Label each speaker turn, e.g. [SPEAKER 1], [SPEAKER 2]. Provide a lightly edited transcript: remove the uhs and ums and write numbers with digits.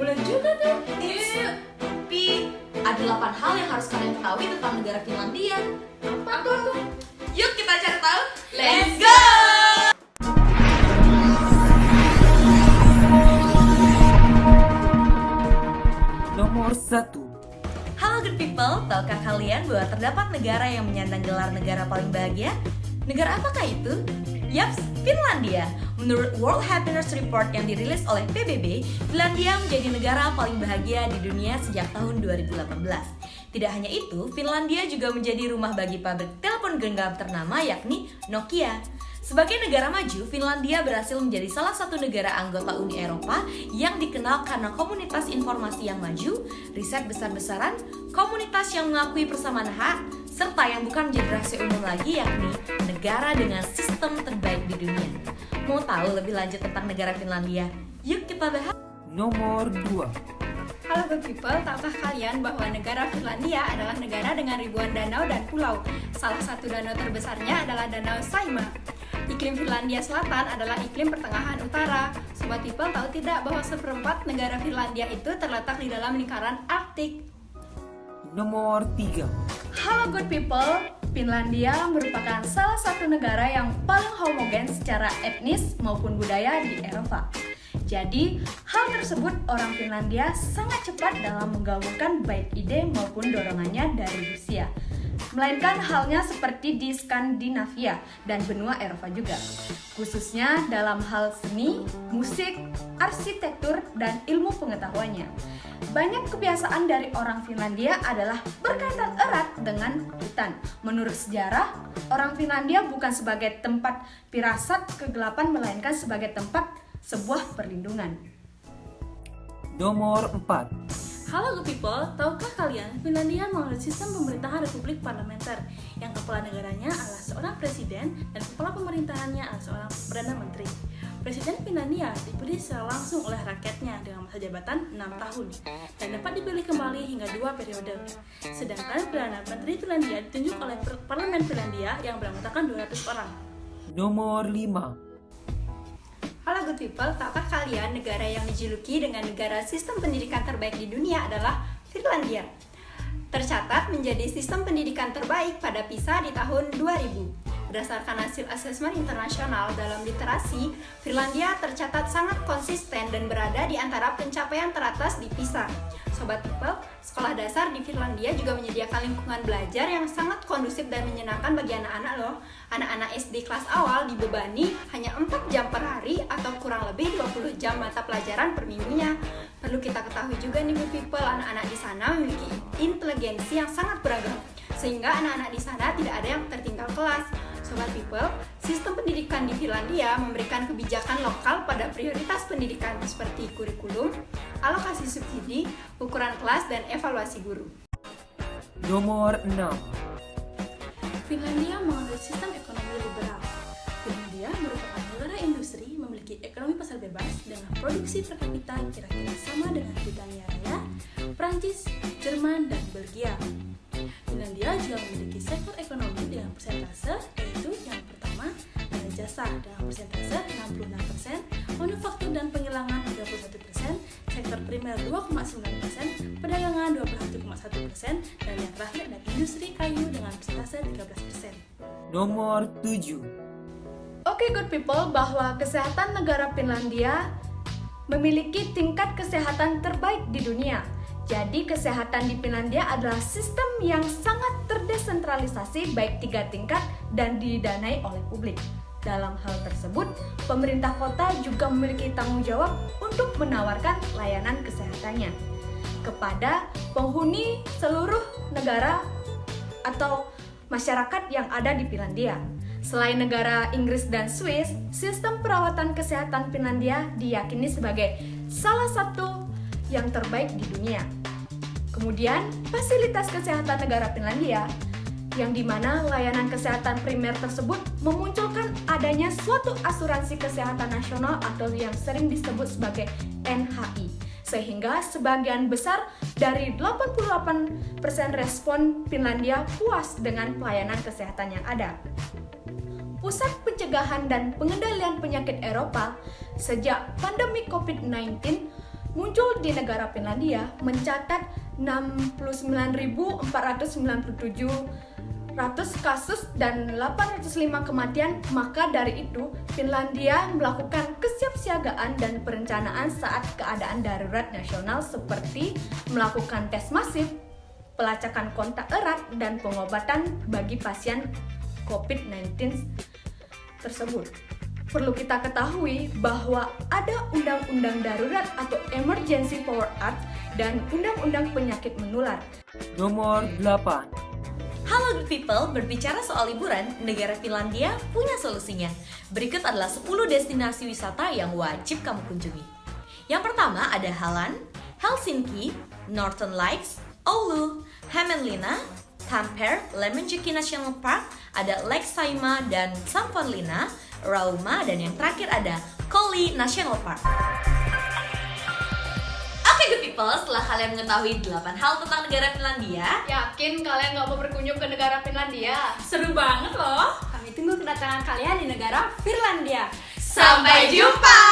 [SPEAKER 1] Boleh juga tuh.
[SPEAKER 2] Iya. Tapi ada 8 hal yang harus kalian ketahui tentang negara Finlandia.
[SPEAKER 1] Apa tuh?
[SPEAKER 2] Yuk kita cari tahu.
[SPEAKER 1] Let's go!
[SPEAKER 3] Nomor 1.
[SPEAKER 2] Halo good people, tahukah kalian bahwa terdapat negara yang menyandang gelar negara paling bahagia? Negara apakah itu? Yaps, Finlandia. Menurut World Happiness Report yang dirilis oleh PBB, Finlandia menjadi negara paling bahagia di dunia sejak tahun 2018. Tidak hanya itu, Finlandia juga menjadi rumah bagi pabrik telepon genggam ternama yakni Nokia. Sebagai negara maju, Finlandia berhasil menjadi salah satu negara anggota Uni Eropa yang dikenal karena komunitas informasi yang maju, riset besar-besaran, komunitas yang mengakui persamaan hak, serta yang bukan menjadi rahasia umum lagi yakni negara dengan sistem terbaik di dunia. Mau tahu lebih lanjut tentang negara Finlandia? Yuk kita bahas.
[SPEAKER 3] Nomor 2.
[SPEAKER 1] Halo good people, tahukah kalian bahwa negara Finlandia adalah negara dengan ribuan danau dan pulau? Salah satu danau terbesarnya adalah Danau Saimaa. Iklim Finlandia Selatan adalah iklim pertengahan utara. Sobat people tahu tidak bahwa seperempat negara Finlandia itu terletak di dalam lingkaran Arktik?
[SPEAKER 3] Nomor 3.
[SPEAKER 1] Halo good people, Finlandia merupakan salah satu negara yang paling homogen secara etnis maupun budaya di Eropa. Jadi, hal tersebut orang Finlandia sangat cepat dalam menggabungkan baik ide maupun dorongannya dari Rusia. Melainkan halnya seperti di Skandinavia dan benua Eropa juga, khususnya dalam hal seni, musik, arsitektur, dan ilmu pengetahuannya. Banyak kebiasaan dari orang Finlandia adalah berkaitan erat dengan hutan. Menurut sejarah, orang Finlandia bukan sebagai tempat pirasat kegelapan, melainkan sebagai tempat sebuah perlindungan.
[SPEAKER 3] Nomor 4.
[SPEAKER 4] Halo good people, tahukah kalian Finlandia menganut sistem pemerintahan republik parlementer yang kepala negaranya adalah seorang presiden dan kepala pemerintahannya adalah seorang perdana menteri. Presiden Finlandia dipilih secara langsung oleh rakyatnya dengan masa jabatan 6 tahun dan dapat dipilih kembali hingga 2 periode. Sedangkan perdana menteri Finlandia ditunjuk oleh parlemen Finlandia yang beranggotakan 200 orang.
[SPEAKER 3] Nomor 5.
[SPEAKER 1] Halo good people, tahukah kalian negara yang dijuluki dengan negara sistem pendidikan terbaik di dunia adalah Finlandia? Tercatat menjadi sistem pendidikan terbaik pada PISA di tahun 2000. Berdasarkan hasil asesmen internasional dalam literasi, Finlandia tercatat sangat konsisten dan berada di antara pencapaian teratas di PISA. Sobat people, sekolah dasar di Finlandia juga menyediakan lingkungan belajar yang sangat kondusif dan menyenangkan bagi anak-anak loh. Anak-anak SD kelas awal dibebani hanya 4 jam per hari atau kurang lebih 20 jam mata pelajaran per minggunya. Perlu kita ketahui juga nih good people, anak-anak di sana memiliki inteligensi yang sangat beragam, sehingga anak-anak di sana tidak ada yang tertinggal kelas. Sobat people, sistem pendidikan di Finlandia memberikan kebijakan lokal pada prioritas pendidikan seperti kurikulum, alokasi subsidi, ukuran kelas, dan evaluasi guru.
[SPEAKER 3] Nomor 6.
[SPEAKER 4] Finlandia menganut sistem ekonomi liberal. Finlandia merupakan negara industri memiliki ekonomi pasar bebas dengan produksi per kapita kira-kira sama dengan Britania Raya, Prancis, Jerman, dan Belgia. Finlandia juga memiliki sektor ekonomi dengan persentase, yaitu yang pertama ada jasa dengan persentase 66%, manufaktur dan penggilingan 31%, sektor primer 2,9%, perdagangan 21,1%, dan yang terakhir ada industri kayu dengan persentase 13%.
[SPEAKER 3] Nomor 7.
[SPEAKER 1] Oke good people, bahwa kesehatan negara Finlandia memiliki tingkat kesehatan terbaik di dunia. Jadi kesehatan di Finlandia adalah sistem yang sangat terdesentralisasi baik 3 tingkat dan didanai oleh publik. Dalam hal tersebut, pemerintah kota juga memiliki tanggung jawab untuk menawarkan layanan kesehatannya kepada penghuni seluruh negara atau masyarakat yang ada di Finlandia. Selain negara Inggris dan Swiss, sistem perawatan kesehatan Finlandia diyakini sebagai salah satu yang terbaik di dunia. Kemudian, fasilitas kesehatan negara Finlandia, yang dimana layanan kesehatan primer tersebut memunculkan adanya suatu asuransi kesehatan nasional atau yang sering disebut sebagai NHI, sehingga sebagian besar dari 88% respon Finlandia puas dengan pelayanan kesehatan yang ada. Pusat Pencegahan dan Pengendalian Penyakit Eropa sejak pandemi COVID-19 muncul di negara Finlandia mencatat 69.497 kasus dan 805 kematian. Maka dari itu, Finlandia melakukan kesiapsiagaan dan perencanaan saat keadaan darurat nasional seperti melakukan tes masif, pelacakan kontak erat, dan pengobatan bagi pasien COVID-19 tersebut. Perlu kita ketahui bahwa ada Undang-Undang Darurat atau Emergency Power Act dan Undang-Undang Penyakit Menular.
[SPEAKER 3] Nomor 8.
[SPEAKER 2] Halo good people, berbicara soal liburan, negara Finlandia punya solusinya. Berikut adalah 10 destinasi wisata yang wajib kamu kunjungi. Yang pertama ada Halland, Helsinki, Northern Lights, Oulu, Hämeenlinna, Tampere, Lemmenjoki National Park, ada Lake Saimaa dan Savonlinna, Rauma, dan yang terakhir ada Kolli National Park. Oke good people, setelah kalian mengetahui 8 hal tentang negara Finlandia,
[SPEAKER 1] Yakin kalian nggak mau berkunjung ke negara Finlandia?
[SPEAKER 4] Seru banget loh. Kami tunggu kedatangan kalian di negara Finlandia.
[SPEAKER 2] sampai jumpa!